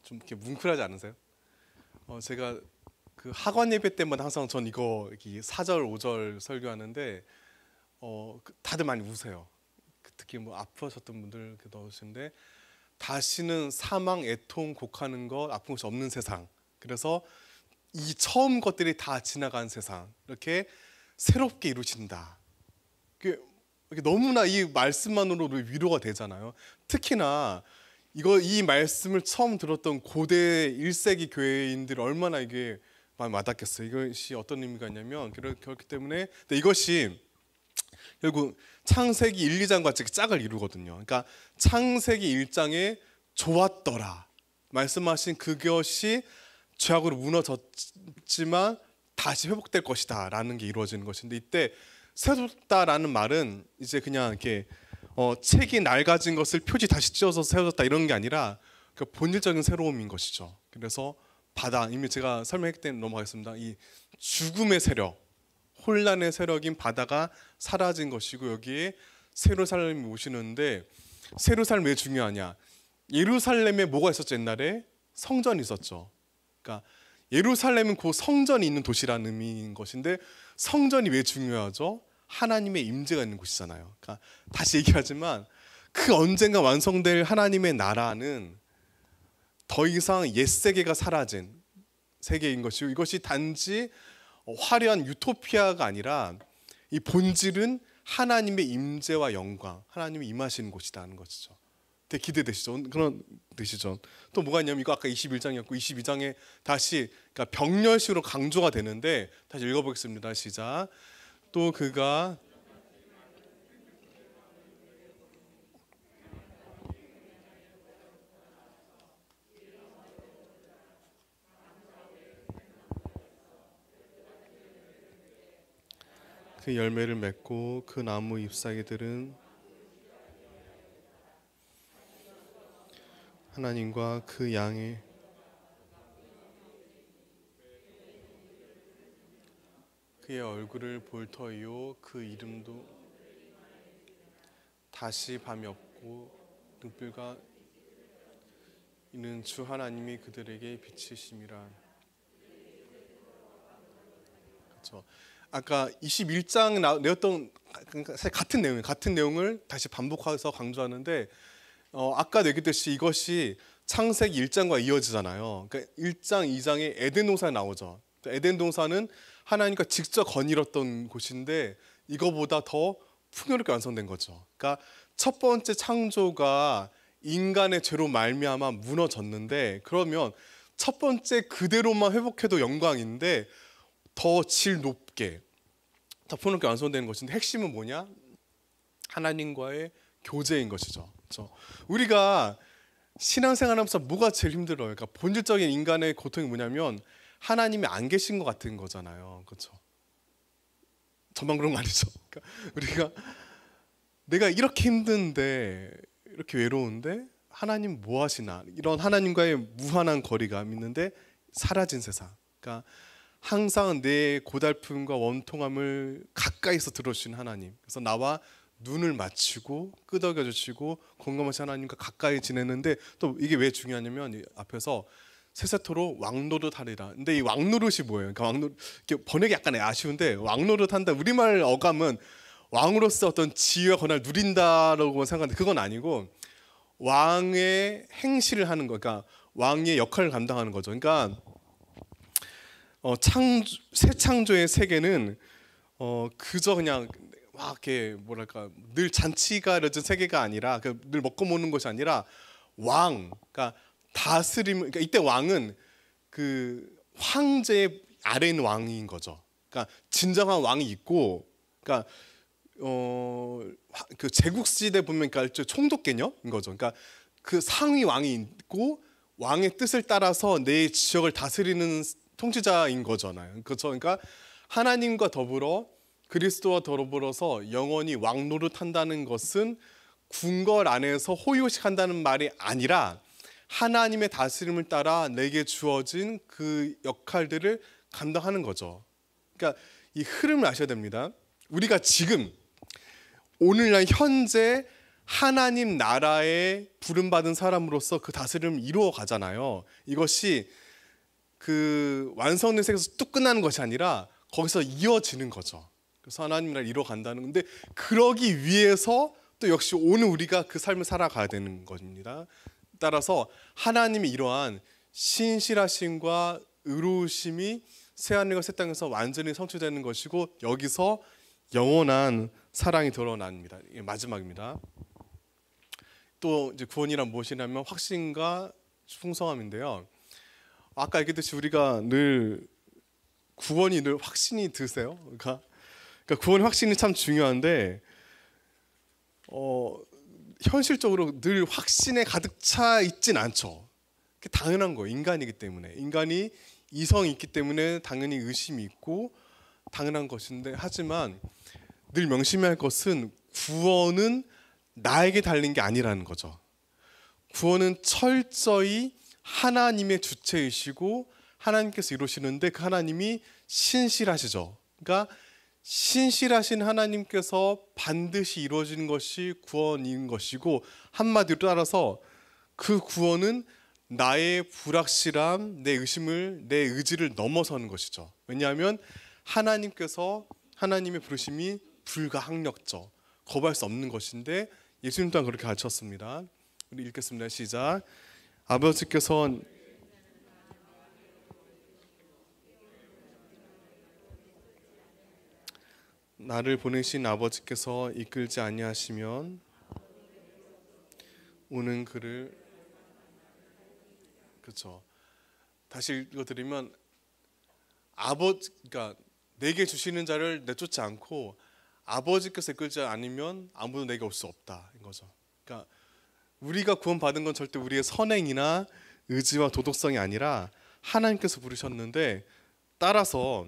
좀 이렇게 뭉클하지 않으세요? 제가 그 학원 예배 때마다 항상 전 이거 4절 5절 설교하는데 다들 많이 우세요. 특히 뭐 아프셨던 분들 넣으시는데, 다시는 사망, 애통, 곡하는 것, 아픈 것이 없는 세상. 그래서 이 처음 것들이 다 지나간 세상, 이렇게 새롭게 이루신다. 너무나 이 말씀만으로도 위로가 되잖아요. 특히나 이 말씀을 처음 들었던 고대 1세기 교회인들 얼마나 이게 많이 와닿겠어요. 이것이 어떤 의미가 있냐면, 그렇기 때문에 이것이 결국 창세기 1, 2장 같이 짝을 이루거든요. 그러니까 창세기 1장에 좋았더라 말씀하신 그것이 죄악으로 무너졌지만 다시 회복될 것이다 라는 게 이루어지는 것인데, 이때 세워졌다라는 말은 이제 그냥 이렇게 책이 낡아진 것을 표지 다시 찢어서 세워졌다 이런 게 아니라 그 본질적인 새로움인 것이죠. 그래서 바다, 이미 제가 설명했기 때문에 넘어가겠습니다. 이 죽음의 세력, 혼란의 세력인 바다가 사라진 것이고, 여기에 새 예루살렘이 오시는데, 새 예루살렘 왜 중요하냐? 예루살렘에 뭐가 있었죠? 옛날에 성전이 있었죠. 그러니까 예루살렘은 그 성전이 있는 도시라는 의미인 것인데, 성전이 왜 중요하죠? 하나님의 임재가 있는 곳이잖아요. 그러니까 다시 얘기하지만 그 언젠가 완성될 하나님의 나라는 더 이상 옛 세계가 사라진 세계인 것이고, 이것이 단지 화려한 유토피아가 아니라 이 본질은 하나님의 임재와 영광, 하나님이 임하시는 곳이라는 것이죠. 되게 기대되시죠? 그런 뜻이죠. 또 뭐가 있냐면, 이거 아까 21장이었고 22장에 다시 그러니까 병렬식으로 강조가 되는데, 다시 읽어보겠습니다. 시작. 또 그가 그 열매를 맺고 그 나무 잎사귀들은 하나님과 그 양의 그의 얼굴을 볼 터이요 그 이름도 다시 밤이 없고 등불과 이는 주 하나님이 그들에게 비치심이라. 그렇죠. 아까 21장 내었던 사실 같은 내용을 다시 반복해서 강조하는데, 아까 얘기했듯이 이것이 창세기 1장과 이어지잖아요. 그러니까 1장, 2장에 에덴 동산이 나오죠. 에덴 동산은 하나님과 직접 거닐었던 곳인데, 이거보다 더 풍요롭게 완성된 거죠. 그러니까 첫 번째 창조가 인간의 죄로 말미암아 무너졌는데, 그러면 첫 번째 그대로만 회복해도 영광인데 더 질 높게, 더 풍요롭게 완성되는 것인데, 핵심은 뭐냐? 하나님과의 교제인 것이죠. 그렇죠? 우리가 신앙생활하면서 뭐가 제일 힘들어요? 그러니까 본질적인 인간의 고통이 뭐냐면 하나님이 안 계신 것 같은 거잖아요. 그렇죠? 저만 그런 거 아니죠? 그러니까 우리가 내가 이렇게 힘든데, 이렇게 외로운데 하나님 뭐 하시나, 이런 하나님과의 무한한 거리감 있는데 사라진 세상. 그러니까 항상 내 고달픔과 원통함을 가까이서 들어주신 하나님. 그래서 나와 눈을 맞추고 끄덕여 주시고 공감하신 하나님과 가까이 지내는데, 또 이게 왜 중요하냐면 이 앞에서 세세토로 왕노릇하리라. 근데 이 왕노릇이 뭐예요? 그러니까 왕노릇, 이렇게 번역이 약간 아쉬운데, 왕노릇한다, 우리말 어감은 왕으로서 어떤 지위와 권한을 누린다라고 생각하는데 그건 아니고 왕의 행실을 하는 거, 그러니까 왕의 역할을 감당하는 거죠. 그러니까 새 창조의 세계는 그저 그냥 막 이렇게 뭐랄까 늘 잔치가 이루어진 세계가 아니라, 늘 먹고 먹는 것이 아니라 왕, 그러니까 다스림. 그러니까 이때 왕은 그 황제 아래 있는 왕인 거죠. 그러니까 진정한 왕이 있고, 그러니까 그 제국 시대 보면 그러니까 총독 개념인 거죠. 그러니까 그 상위 왕이 있고 왕의 뜻을 따라서 내 지역을 다스리는 통치자인 거잖아요. 그렇죠. 그러니까 하나님과 더불어 그리스도와 더불어서 영원히 왕 노릇한다는 것은 궁궐 안에서 호요식한다는 말이 아니라 하나님의 다스림을 따라 내게 주어진 그 역할들을 감당하는 거죠. 그러니까 이 흐름을 아셔야 됩니다. 우리가 지금 오늘날 현재 하나님 나라에 부름받은 사람으로서 그 다스림을 이루어 가잖아요. 이것이 그 완성된 세계에서 뚝 끝나는 것이 아니라 거기서 이어지는 거죠. 그래서 하나님 나라를 이루어 간다는 건데, 그러기 위해서 또 역시 오늘 우리가 그 삶을 살아가야 되는 겁니다. 따라서 하나님이 이러한 신실하심과 의로우심이 새하늘과 새 땅에서 완전히 성취되는 것이고, 여기서 영원한 사랑이 드러납니다. 이게 마지막입니다. 또 이제 구원이란 무엇이냐면 확신과 풍성함인데요. 아까 얘기했듯이 우리가 늘 구원이 늘 확신이 드세요. 그러니까 구원 확신이 참 중요한데 현실적으로 늘 확신에 가득 차 있진 않죠. 그게 당연한 거예요. 인간이기 때문에. 인간이 이성이 있기 때문에 당연히 의심이 있고 당연한 것인데, 하지만 늘 명심해야 할 것은 구원은 나에게 달린 게 아니라는 거죠. 구원은 철저히 하나님의 주체이시고 하나님께서 이루시는데, 그 하나님이 신실하시죠. 그러니까 신실하신 하나님께서 반드시 이루어지는 것이 구원인 것이고, 한마디로 따라서 그 구원은 나의 불확실함, 내 의심을, 내 의지를 넘어서는 것이죠. 왜냐하면 하나님께서, 하나님의 부르심이 불가항력적, 거부할 수 없는 것인데 예수님 또한 그렇게 가르쳤습니다. 우리 읽겠습니다. 시작. 아버지께서 나를 보내신 아버지께서 이끌지 아니하시면 오는 그를, 그렇죠. 다시 읽어드리면 그러니까 내게 주시는 자를 내쫓지 않고 아버지께서 이끌지 않으면 아무도 내게 올 수 없다인 거죠. 그러니까 우리가 구원받은 건 절대 우리의 선행이나 의지와 도덕성이 아니라 하나님께서 부르셨는데, 따라서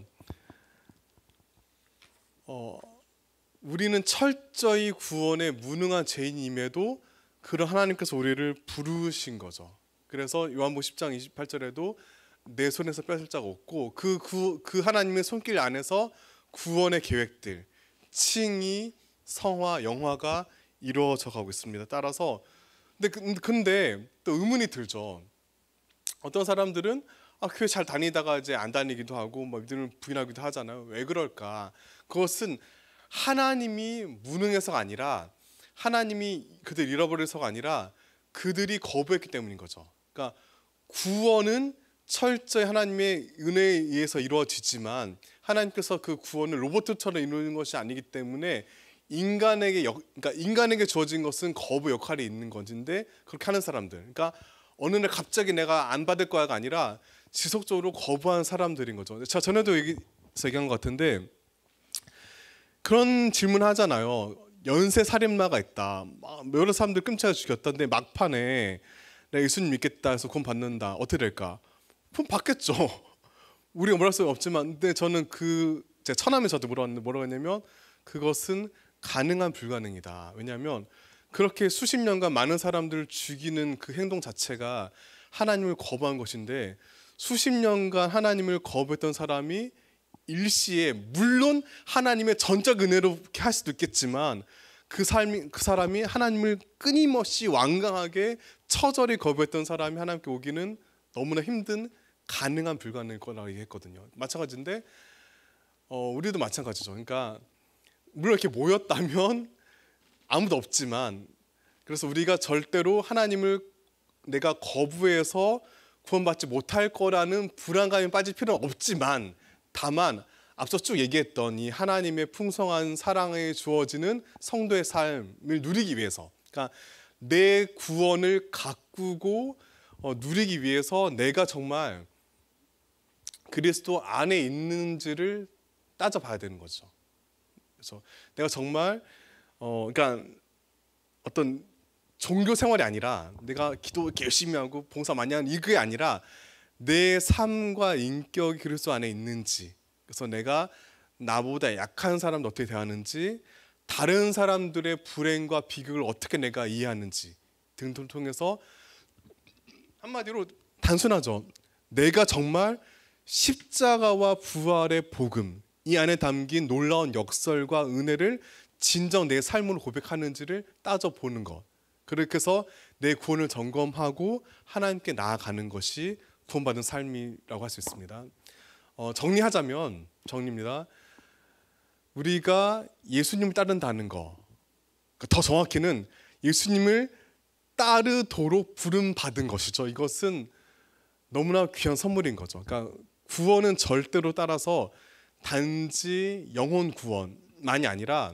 우리는 철저히 구원에 무능한 죄인임에도 그런 하나님께서 우리를 부르신 거죠. 그래서 요한복음 10장 28절에도 내 손에서 뺏을 자가 없고 그 하나님의 손길 안에서 구원의 계획들, 칭의, 성화, 영화가 이루어져 가고 있습니다. 따라서 근데 또 의문이 들죠. 어떤 사람들은 교회 잘 다니다가 이제 안 다니기도 하고 믿음을 부인하기도 하잖아요. 왜 그럴까? 그것은 하나님이 무능해서가 아니라, 하나님이 그들 잃어버려서가 아니라 그들이 거부했기 때문인 거죠. 그러니까 구원은 철저히 하나님의 은혜에 의해서 이루어지지만 하나님께서 그 구원을 로봇처럼 이루는 것이 아니기 때문에 그러니까 인간에게 주어진 것은 거부 역할이 있는 것인데 그렇게 하는 사람들, 그러니까 어느 날 갑자기 내가 안 받을 거야가 아니라 지속적으로 거부하는 사람들인 거죠. 제가 전에도 얘기한 것 같은데 그런 질문 하잖아요. 연쇄 살인마가 있다. 여러 사람들 끔찍하게 죽였다는데 막판에 내가 예수님 믿겠다 해서 구원 받는다. 어떻게 될까? 구원 받겠죠. 우리가 뭐랄 수 없지만, 근데 저는 제 처남이 저한테 물어봤는데 뭐라고 했냐면 그것은 가능한 불가능이다. 왜냐하면 그렇게 수십 년간 많은 사람들을 죽이는 그 행동 자체가 하나님을 거부한 것인데 수십 년간 하나님을 거부했던 사람이 일시에 물론 하나님의 전적 은혜로 할 수도 있겠지만 그 사람이 하나님을 끊임없이 완강하게 처절히 거부했던 사람이 하나님께 오기는 너무나 힘든 가능한 불가능일 거라고 얘기했거든요. 마찬가지인데 우리도 마찬가지죠. 그러니까 물론 이렇게 모였다면 아무도 없지만 그래서 우리가 절대로 하나님을 내가 거부해서 구원받지 못할 거라는 불안감에 빠질 필요는 없지만 다만 앞서 쭉 얘기했던 이 하나님의 풍성한 사랑에 주어지는 성도의 삶을 누리기 위해서, 그러니까 내 구원을 가꾸고 누리기 위해서 내가 정말 그리스도 안에 있는지를 따져봐야 되는 거죠. 그래서 내가 정말 그러니까 어떤 종교 생활이 아니라 내가 기도 이렇게 열심히 하고 봉사 많이 하는 이게 아니라 내 삶과 인격이 그리스도 안에 있는지, 그래서 내가 나보다 약한 사람들 어떻게 대하는지, 다른 사람들의 불행과 비극을 어떻게 내가 이해하는지 등등을 통해서 한마디로 단순하죠. 내가 정말 십자가와 부활의 복음 이 안에 담긴 놀라운 역설과 은혜를 진정 내 삶으로 고백하는지를 따져보는 것. 그렇게 해서 내 구원을 점검하고 하나님께 나아가는 것이 구원받은 삶이라고 할 수 있습니다. 정리입니다. 우리가 예수님을 따른다는 거, 더 정확히는 예수님을 따르도록 부름받은 것이죠. 이것은 너무나 귀한 선물인 거죠. 그러니까 구원은 절대로 따라서 단지 영혼 구원만이 아니라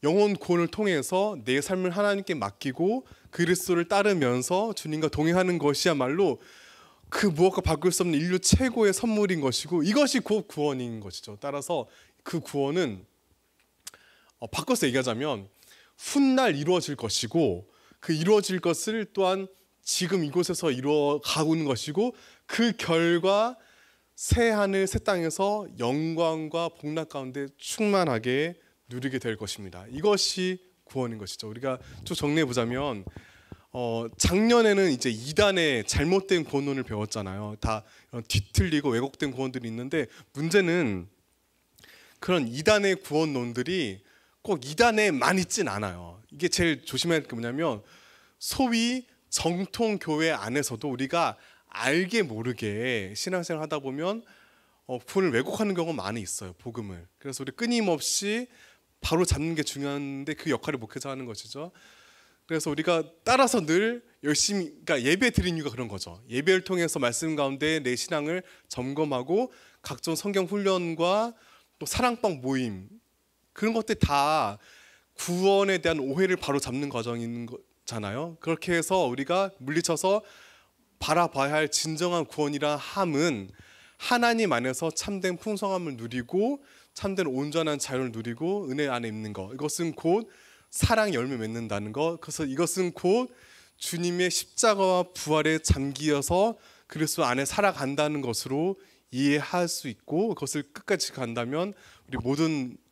영혼 구원을 통해서 내 삶을 하나님께 맡기고 그리스도를 따르면서 주님과 동행하는 것이야말로 그 무엇과 바꿀 수 없는 인류 최고의 선물인 것이고 이것이 곧 구원인 것이죠. 따라서 그 구원은 바꿔서 얘기하자면 훗날 이루어질 것이고 그 이루어질 것을 또한 지금 이곳에서 이루어가고 있는 것이고 그 결과 새 하늘 새 땅에서 영광과 복락 가운데 충만하게 누리게 될 것입니다. 이것이 구원인 것이죠. 우리가 쭉 정리해 보자면 작년에는 이제 이단의 잘못된 구원론을 배웠잖아요. 다 뒤틀리고 왜곡된 구원들이 있는데 문제는 그런 이단의 구원론들이 꼭 이단에만 있진 않아요. 이게 제일 조심해야 할 게 뭐냐면 소위 정통 교회 안에서도 우리가 알게 모르게 신앙생활 하다 보면 구원을 왜곡하는 경우가 많이 있어요. 복음을. 그래서 우리 끊임없이 바로 잡는 게 중요한데 그 역할을 목회자 하는 것이죠. 그래서 우리가 따라서 늘 열심히, 그러니까 예배 드리는 이유가 그런 거죠. 예배를 통해서 말씀 가운데 내 신앙을 점검하고 각종 성경 훈련과 또 사랑방 모임 그런 것들 다 구원에 대한 오해를 바로 잡는 과정인 거잖아요. 그렇게 해서 우리가 물리쳐서 바라봐야 할 진정한 구원이라 함은 하나님 안에서 참된 풍성함을 누리고 참된 온전한 자유를 누리고 은혜 안에 있는 것, 이것은 곧 사랑 열매 맺는다는 것. 그래서 이것은 곧 주님의 십자가와 부활에 잠기어서 그리스도 안에 살아간다는 것으로 이해할 수 있고 그것을 끝까지 간다면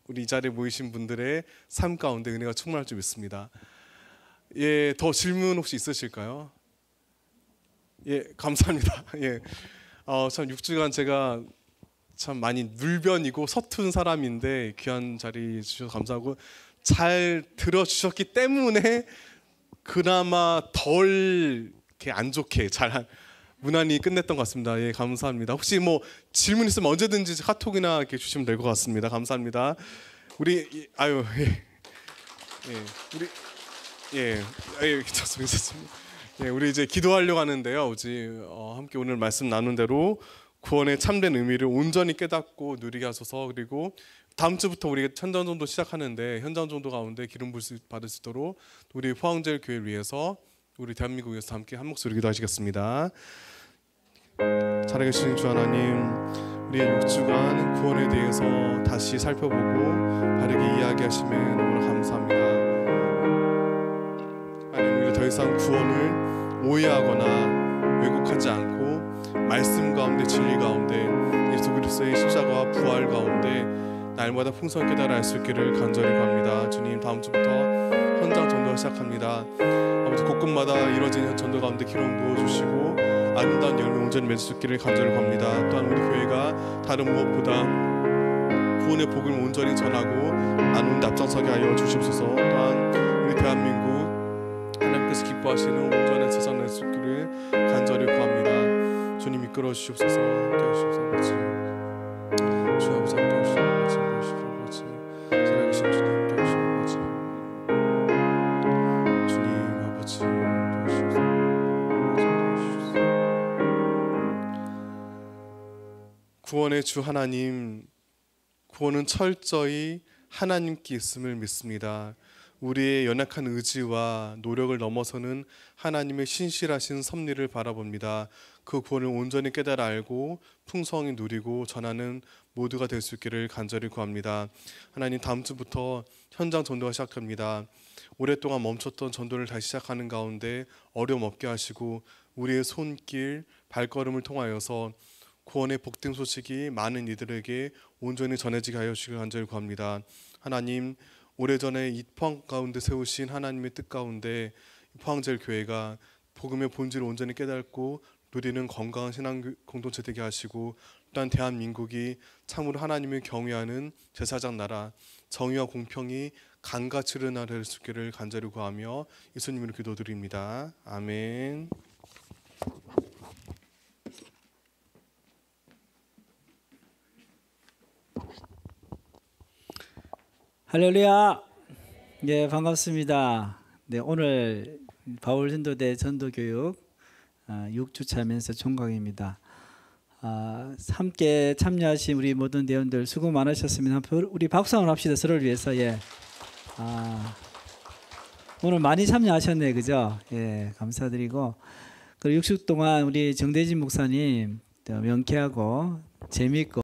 우리 이 자리에 모이신 분들의 삶 가운데 은혜가 충만할 줄 믿습니다. 예, 더 질문 혹시 있으실까요? 예, 감사합니다. 예, 참 6주간 제가 참 많이 눌변이고 서툰 사람인데 귀한 자리 주셔서 감사하고 잘 들어주셨기 때문에 그나마 덜 이렇게 안 좋게 잘 무난히 끝냈던 것 같습니다. 예, 감사합니다. 혹시 뭐 질문 있으면 언제든지 카톡이나 이렇게 주시면 될 것 같습니다. 감사합니다. 우리 우리 좋습니다. 네, 우리 이제 기도하려고 하는데요. 함께 오늘 말씀 나눈 대로 구원의 참된 의미를 온전히 깨닫고 누리게 하소서. 그리고 다음 주부터 우리 현장전도 시작하는데 현장전도 가운데 기름 부으심 받을 수 있도록 우리 포항제일 교회를 위해서 우리 대한민국 위해서 함께 한 목소리 기도하시겠습니다. 살아계신 주 하나님, 우리의 6주간 구원에 대해서 다시 살펴보고 바르게 이야기하심에 너무나 감사합니다. 하나님, 우리 더 이상 구원을 오해하거나 왜곡하지 않고 말씀 가운데 진리 가운데 예수 그리스도의 십자가와 부활 가운데 날마다 풍성하게 깨달아 알 수 있기를 간절히 바랍니다. 주님, 다음 주부터 현장 전도가 시작합니다. 아버지, 곳곳마다 이루어진 전도 가운데 기름 부어주시고 아름다운 열매 온전히 맺을 수 있기를 간절히 바랍니다. 또한 우리 교회가 다른 무엇보다 구원의 복을 온전히 전하고 나누는 데 앞장서게 하여 주시옵소서. 또한 우리 대한민국 하나님께서 기뻐하시는 온전한 세상 낼 수 있기를 간절히 구합니다. 주님 이끌어 주시옵소서. 함께 하시옵소서. 아버지, 주 아버지 함께 하시옵소서. 아버지, 살아계신 주님 함께 하시옵소서. 주님 아버지 함께 하시옵소서. 구원의 주 하나님, 구원은 철저히 하나님께 있음을 믿습니다. 우리의 연약한 의지와 노력을 넘어서는 하나님의 신실하신 섭리를 바라봅니다. 그 구원을 온전히 깨달아 알고 풍성히 누리고 전하는 모두가 될 수 있기를 간절히 구합니다. 하나님, 다음 주부터 현장 전도가 시작합니다. 오랫동안 멈췄던 전도를 다시 시작하는 가운데 어려움 없게 하시고 우리의 손길, 발걸음을 통하여서 구원의 복된 소식이 많은 이들에게 온전히 전해지게 하여 주시길 간절히 구합니다. 하나님, 오래전에 이 포항 가운데 세우신 하나님의 뜻 가운데 포항제일 교회가 복음의 본질을 온전히 깨닫고 누리는 건강한 신앙 공동체 되게 하시고, 또한 대한민국이 참으로 하나님을 경외하는 제사장 나라, 정의와 공평이 강같이 일어나게 될 수 있기를 간절히 구하며 예수님으로 기도드립니다. 아멘. 할렐루야. 네, 반갑습니다. 네, 오늘 바울 전도대 전도교육 6주차면서 총각입니다. 함께 참여하신 우리 모든 대원들 수고 많으셨습니다. 우리 박수 한번 합시다. 서로를 위해서. 예. 오늘 많이 참여하셨네, 그죠? 예, 감사드리고, 그리고 6주 동안 우리 정대진 목사님 명쾌하고 재미있고